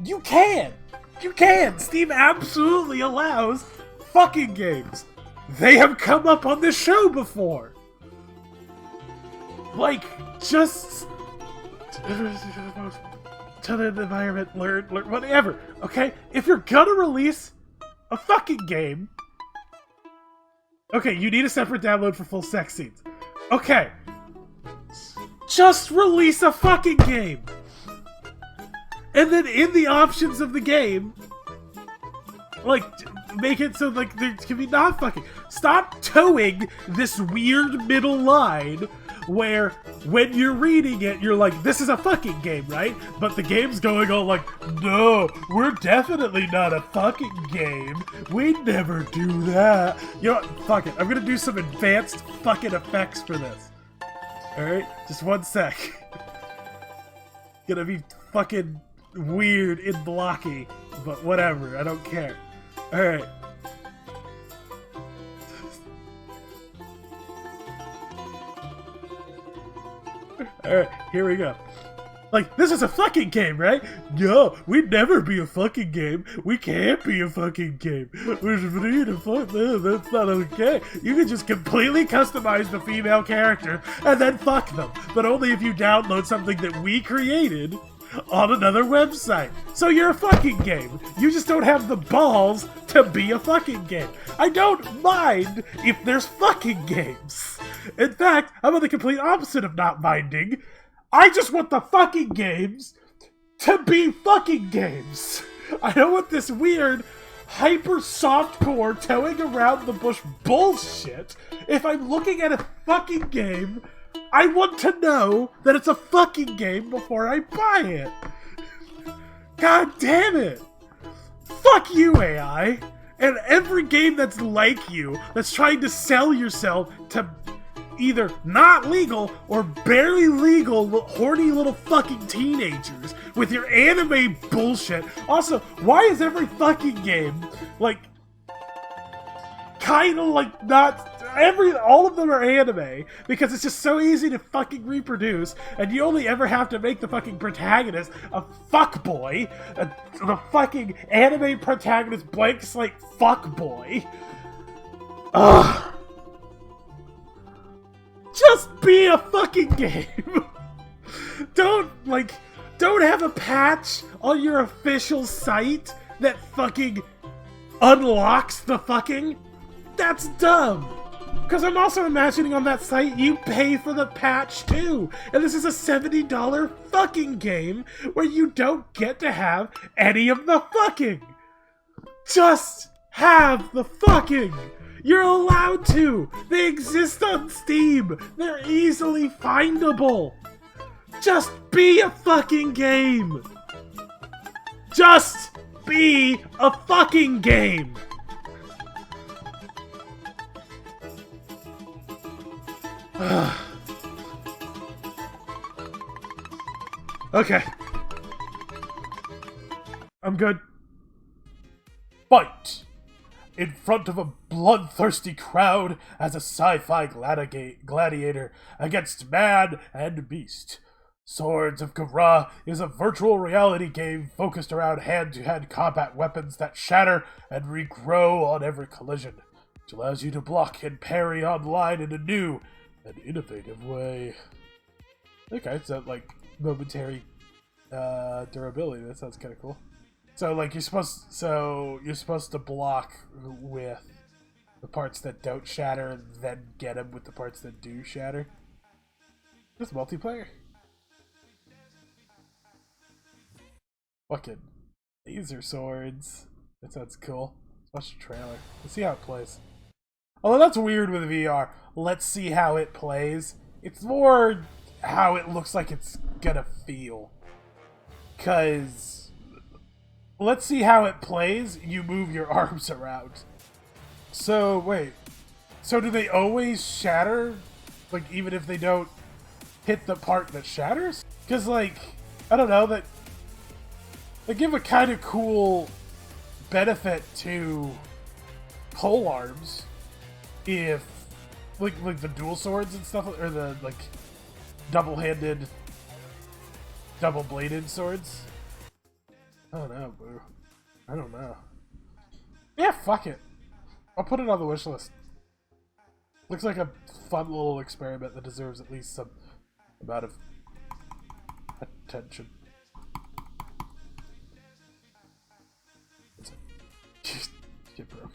you can! You can! Steam absolutely allows fucking games. They have come up on this show before. Like, just to the environment, learn, whatever, okay? If you're gonna release a fucking game, okay, you need a separate download for full sex scenes. Okay. Just release a fucking game! And then in the options of the game, like, make it so, like, there can be not fucking. Stop towing this weird middle line where when you're reading it, you're like, this is a fucking game, right? But the game's going on like, no, we're definitely not a fucking game. We'd never do that. You know what? Fuck it. I'm gonna do some advanced fucking effects for this. Alright? Just one sec. Gonna be fucking weird and blocky, but whatever. I don't care. Alright. Alright, here we go. Like, this is a fucking game, right? No, we'd never be a fucking game. We can't be a fucking game. We're free to fuck them. That's not okay. You can just completely customize the female character and then fuck them. But only if you download something that we created on another website. So you're a fucking game. You just don't have the balls to be a fucking game. I don't mind if there's fucking games. In fact, I'm on the complete opposite of not minding. I just want the fucking games to be fucking games. I don't want this weird, hyper softcore towing around the bush bullshit. If I'm looking at a fucking game, I want to know that it's a fucking game before I buy it. God damn it. Fuck you, AI. And every game that's like you, that's trying to sell yourself to either not legal or barely legal horny little fucking teenagers with your anime bullshit. Also, why is every fucking game like kind of like not all of them are anime because it's just so easy to fucking reproduce, and you only ever have to make the fucking protagonist a fuckboy, the fucking anime protagonist blank slate fuckboy. Ugh. Just be a fucking game. Don't have a patch on your official site that fucking unlocks the fucking. That's dumb. Because I'm also imagining on that site you pay for the patch too. And this is a $70 fucking game where you don't get to have any of the fucking. Just have the fucking. You're allowed to! They exist on Steam! They're easily findable! Just be a fucking game! Just be a fucking game! Okay. I'm good. Fight! In front of a bloodthirsty crowd as a sci-fi gladiator against man and beast. Swords of Kara is a virtual reality game focused around hand-to-hand combat weapons that shatter and regrow on every collision, which allows you to block and parry online in a new and innovative way. Okay, so like momentary durability. That sounds kind of cool. So like you're supposed to block with the parts that don't shatter, and then get them with the parts that do shatter. It's multiplayer. Fucking laser swords. That sounds cool. Let's watch the trailer. Let's see how it plays. Although that's weird with VR. Let's see how it plays. It's more how it looks like it's gonna feel. Cause let's see how it plays. You move your arms around. So wait. So do they always shatter? Like even if they don't hit the part that shatters? Cause like, I don't know, that they give a kind of cool benefit to pole arms if like the dual swords and stuff, or the like double-handed, double-bladed swords. I don't know, boo. I don't know. Yeah, fuck it. I'll put it on the wish list. Looks like a fun little experiment that deserves at least some amount of attention. Skip room.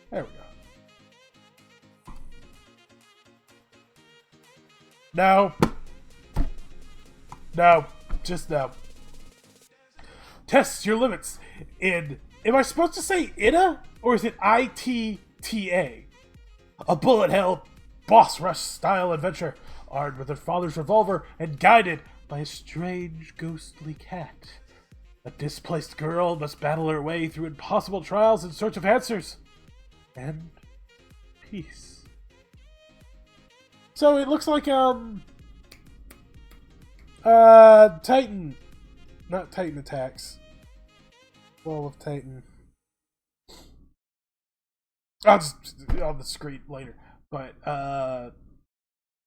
There we go. No. No. Just no. Test your limits in... Am I supposed to say ITA? Or is it ITTA? A bullet hell boss rush style adventure, armed with her father's revolver and guided by a strange ghostly cat. A displaced girl must battle her way through impossible trials in search of answers and peace. So it looks like Titan, not Titan Attacks. Wall of Titan. I'll just on the screen later, but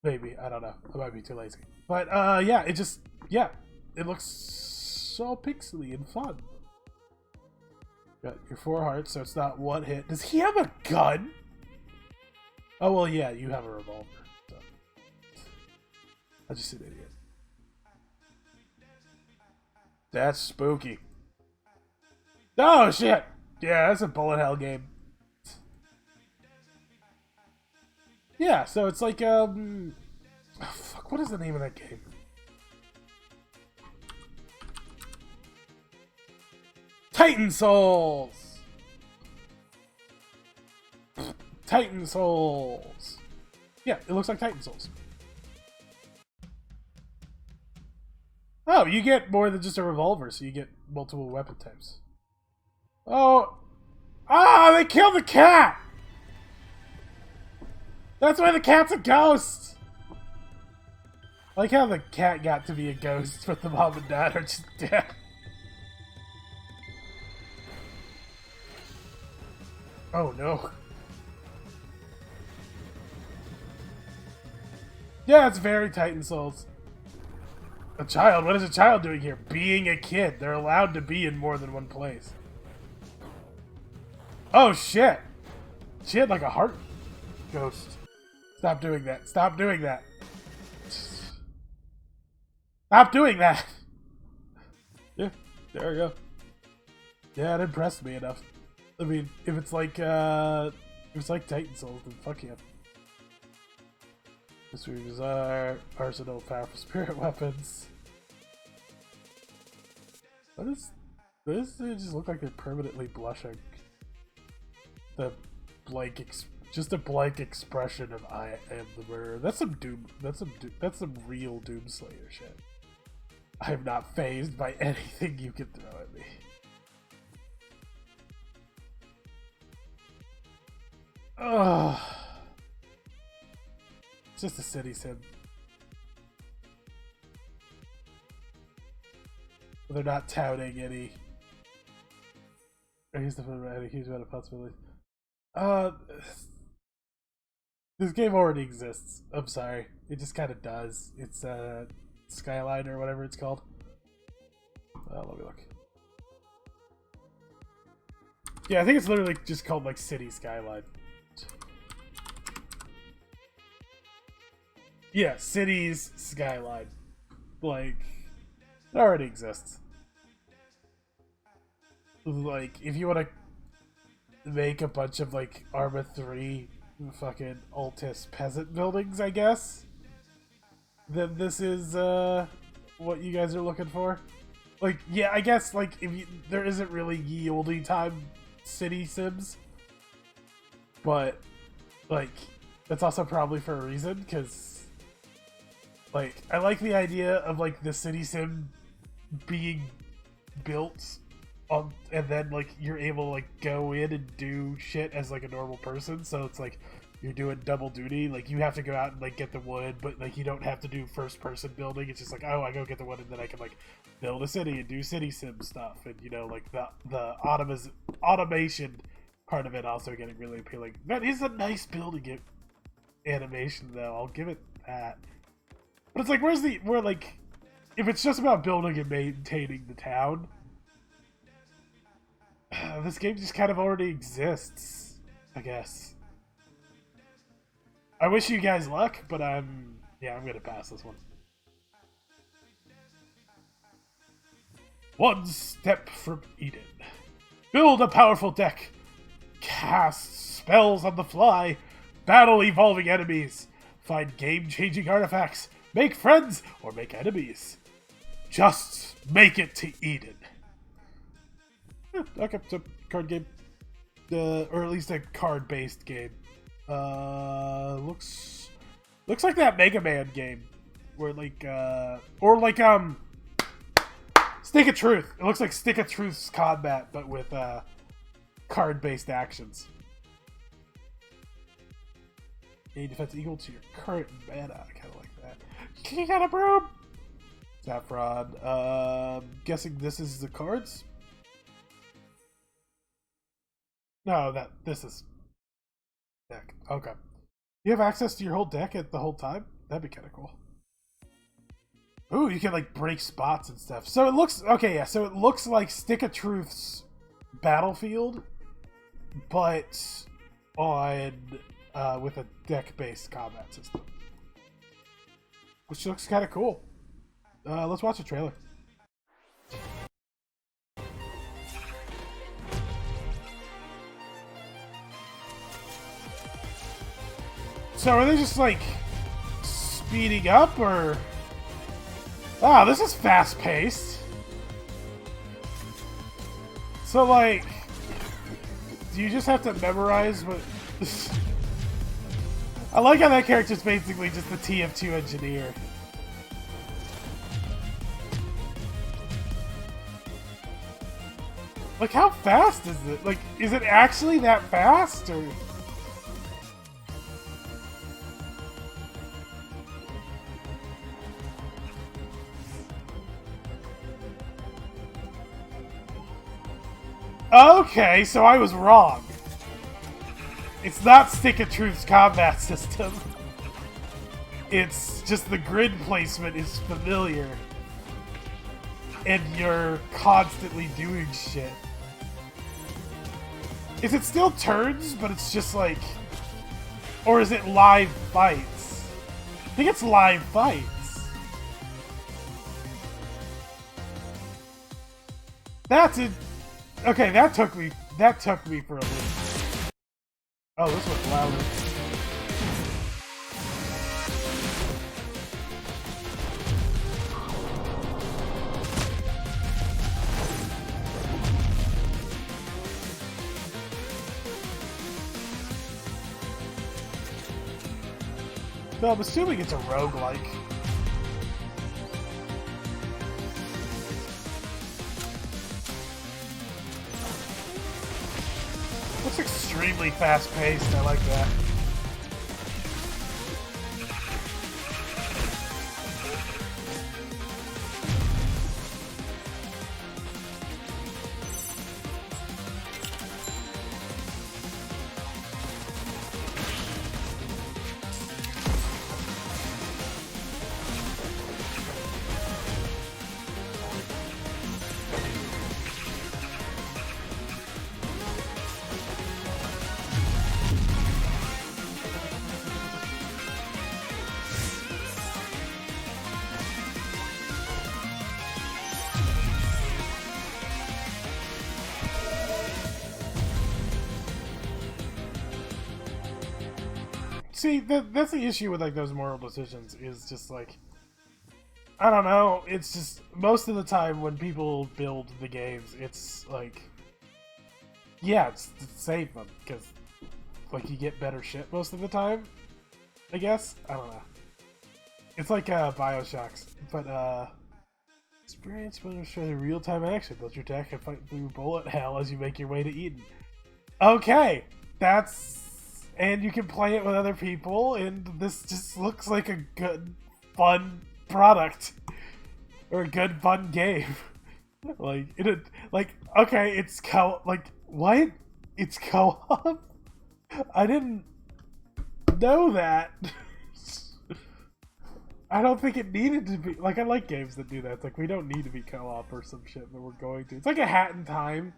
maybe, I don't know. I might be too lazy. But yeah, it looks so pixely and fun. Got your 4 hearts, so it's not one hit. Does he have a gun? Oh well, yeah, you have a revolver. So. I'm just an idiot. That's spooky. Oh shit! Yeah, that's a bullet hell game. Yeah, so it's like oh, fuck, what is the name of that game? Titan Souls! Titan Souls! Yeah, it looks like Titan Souls. Oh, you get more than just a revolver, so you get multiple weapon types. Oh! Ah, they killed the cat! That's why the cat's a ghost! I like how the cat got to be a ghost, but the mom and dad are just dead. Oh no. Yeah, it's very Titan Souls. A child? What is a child doing here? Being a kid. They're allowed to be in more than one place. Oh shit! She had like a heart ghost. Stop doing that. Stop doing that. Stop doing that! Yeah, there we go. Yeah, it impressed me enough. I mean, if it's like Titan Souls, then fuck yeah. This is our arsenal of powerful spirit weapons. What is this? They just look like they're permanently blushing. The blank, just a blank expression of "I am the murderer." That's some doom. That's some real Doomslayer shit. I am not fazed by anything you can throw at me. Ugh. It's just a city sim. They're not touting any. Here's the huge amount of possibilities. This game already exists. I'm sorry. It just kind of does. It's Skyline or whatever it's called. Let me look. Yeah, I think it's literally just called like City Skyline. Yeah, Cities Skyline. Like, it already exists. Like, if you want to make a bunch of like Arma 3 fucking Altis peasant buildings, I guess, then this is what you guys are looking for. Like, yeah, I guess like if you, there isn't really ye olde time city sims, but like that's also probably for a reason, because like I like the idea of like the city sim being built on, and then like you're able to like go in and do shit as like a normal person, so it's like you're doing double duty. Like you have to go out and like get the wood, but like you don't have to do first person building. It's just like, oh, I go get the wood and then I can like build a city and do city sim stuff, and you know, like the automation part of it also getting really appealing. That is a nice building animation though, I'll give it that. But it's like, where like, if it's just about building and maintaining the town, this game just kind of already exists, I guess. I wish you guys luck, but I'm gonna pass this one. One step from Eden. Build a powerful deck. Cast spells on the fly. Battle evolving enemies. Find game-changing artifacts. Make friends or make enemies. Just make it to Eden. Okay, it's a card game. Or at least a card-based game. Looks like that Mega Man game. Where like, or like, Stick of Truth. It looks like Stick of Truth's combat, but with, card-based actions. Gain defense equal to your current mana. I kind of like that. You got a broom! Saffron. Guessing this is the cards? No, this is deck. Okay. You have access to your whole deck at the whole time? That'd be kind of cool. Ooh, you can like break spots and stuff. So it looks okay. Yeah, so it looks like Stick of Truth's Battlefield, but on with a deck-based combat system, which looks kind of cool. Let's watch the trailer. So are they just like speeding up, or? Wow, this is fast-paced. So like, do you just have to memorize what? I like how that character's basically just the TF2 engineer. Like, how fast is it? Like, is it actually that fast, or? Okay, so I was wrong. It's not Stick of Truth's combat system. It's just the grid placement is familiar. And you're constantly doing shit. Is it still turns, but it's just like... Or is it live fights? I think it's live fights. That's it. Okay, that took me for a loop. Oh, this was louder. No, I'm assuming it's a roguelike. Looks extremely fast-paced. I like that. see, that's the issue with like those moral decisions. Is just like, I don't know. It's just most of the time when people build the games, it's like, yeah, it's to save them because like you get better shit most of the time. I guess I don't know. It's like Bioshocks, but experience will show the real-time action. Build your deck and fight through bullet hell as you make your way to Eden. Okay, and you can play it with other people, and this just looks like a good, fun product or a good, fun game. Okay, it's what? It's co-op? I didn't know that. I don't think it needed to be. Like, I like games that do that. It's like, we don't need to be co-op or some shit, but we're going to. It's like a Hat in Time.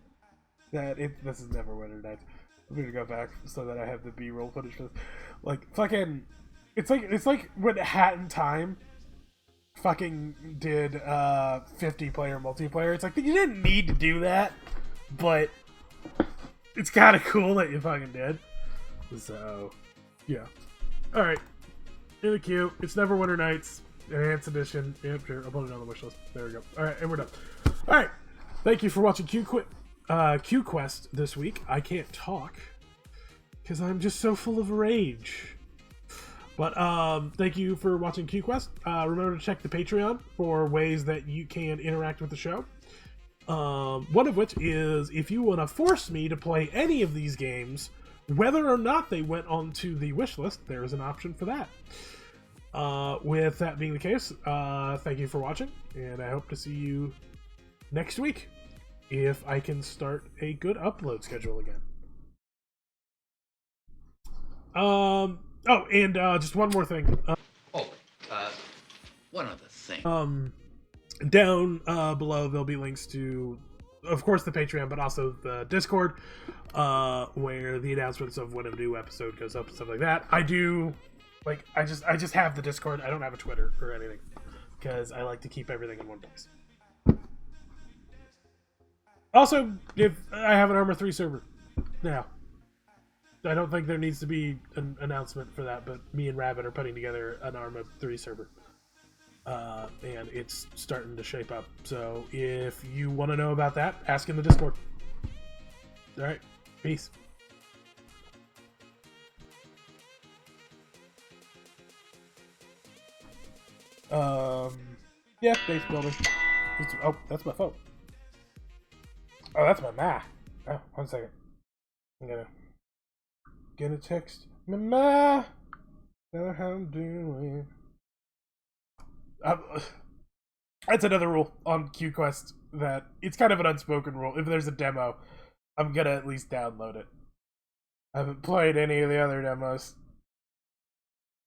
This is Neverwinter Nights. I'm gonna go back so that I have the B-roll footage for this. Like, fucking. It's like when Hat in Time fucking did 50-player multiplayer. It's like, you didn't need to do that, but it's kind of cool that you fucking did. So, yeah. Alright. In the queue. It's Neverwinter Nights. Enhanced Edition. Yep, sure. I'll put it on the wish list. There we go. Alright, and we're done. Alright. Thank you for watching Q Quest this week. I can't talk because I'm just so full of rage. But thank you for watching Q Quest. Remember to check the Patreon for ways that you can interact with the show. One of which is if you want to force me to play any of these games, whether or not they went onto the wish list, there is an option for that. With that being the case, thank you for watching, and I hope to see you next week if I can start a good upload schedule again. Just one more thing. One other thing. Down below there'll be links to, of course, the Patreon, but also the Discord, where the announcements of when a new episode goes up and stuff like that. I just have the Discord. I don't have a Twitter or anything because I like to keep everything in one place. Also, if I have an Arma 3 server now, I don't think there needs to be an announcement for that, but me and Rabbit are putting together an Arma 3 server. And it's starting to shape up. So if you want to know about that, ask in the Discord. Alright, peace. Yeah, base building. Oh, that's my phone. Oh, that's my ma. Oh, 1 second. I'm gonna text my ma. Tell her how I'm doing. That's another rule on QQuest that it's kind of an unspoken rule. If there's a demo, I'm gonna at least download it. I haven't played any of the other demos,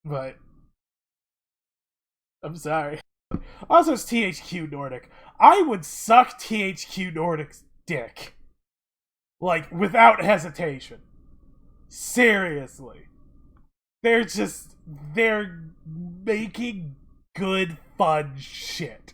but I'm sorry. Also, it's THQ Nordic. I would suck THQ Nordic's dick. Like, without hesitation. Seriously. They're making good, fun shit.